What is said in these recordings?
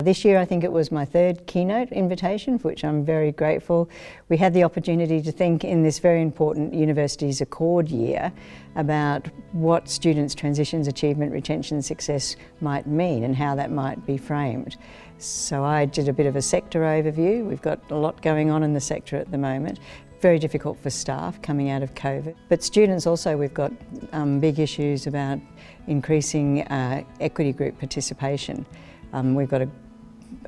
This year I think it was my third keynote invitation, for which I'm very grateful. We had the opportunity to think in this very important Universities Accord year about what students' transitions, achievement, retention, success might mean and how that might be framed. So I did a bit of a sector overview. We've got a lot going on in the sector at the moment. Very difficult for staff coming out of COVID. But students also, we've got big issues about increasing equity group participation. We've got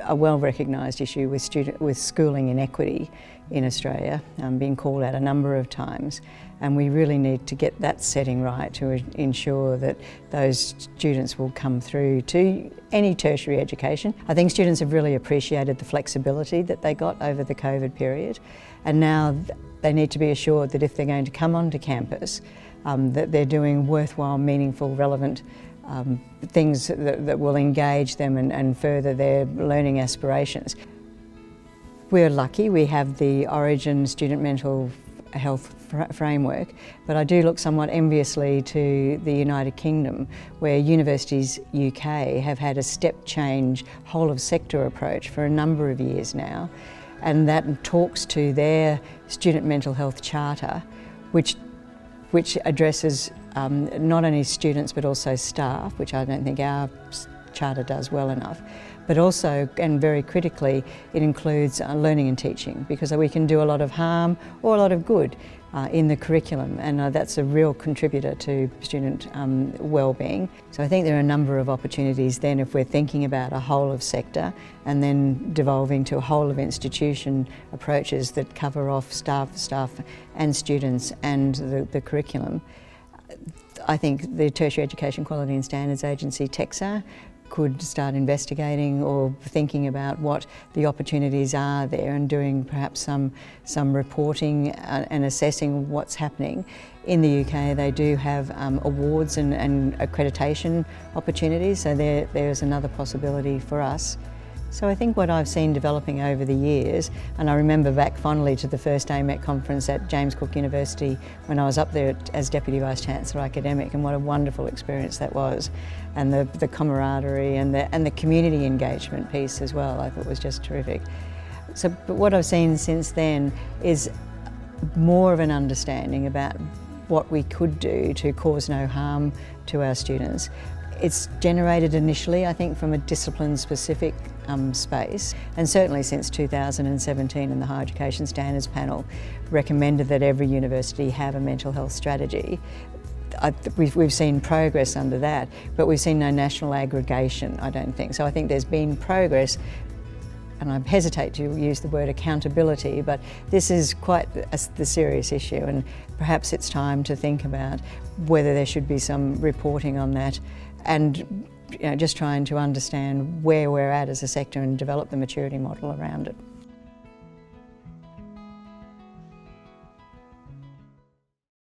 a well-recognised issue with schooling inequity in Australia, being called out a number of times, and we really need to get that setting right to ensure that those students will come through to any tertiary education. I think students have really appreciated the flexibility that they got over the COVID period, and now they need to be assured that if they're going to come onto campus, that they're doing worthwhile, meaningful, relevant things that will engage them and further their learning aspirations. We're lucky, we have the Origin Student Mental Health Framework, but I do look somewhat enviously to the United Kingdom, where Universities UK have had a step change whole of sector approach for a number of years now, and that talks to their Student Mental Health Charter, which addresses not only students but also staff, which I don't think our charter does well enough, but also, and very critically, it includes learning and teaching, because we can do a lot of harm or a lot of good in the curriculum, and that's a real contributor to student well-being. So I think there are a number of opportunities then if we're thinking about a whole of sector and then devolving to a whole of institution approaches that cover off staff and students and the curriculum. I think the Tertiary Education Quality and Standards Agency, TEQSA, could start investigating or thinking about what the opportunities are there and doing perhaps some reporting and assessing what's happening. In the UK they do have awards and accreditation opportunities, so there's another possibility for us. So I think what I've seen developing over the years, and I remember back fondly to the first AMHEC conference at James Cook University when I was up there as Deputy Vice-Chancellor academic, and what a wonderful experience that was, and the camaraderie and the community engagement piece as well, I thought was just terrific. So, but what I've seen since then is more of an understanding about what we could do to cause no harm to our students. It's generated initially, I think, from a discipline-specific space, and certainly since 2017 and the Higher Education Standards Panel recommended that every university have a mental health strategy. We've seen progress under that, but we've seen no national aggregation, I don't think. So I think there's been progress, and I hesitate to use the word accountability, but this is quite the serious issue, and perhaps it's time to think about whether there should be some reporting on that, and just trying to understand where we're at as a sector and develop the maturity model around it.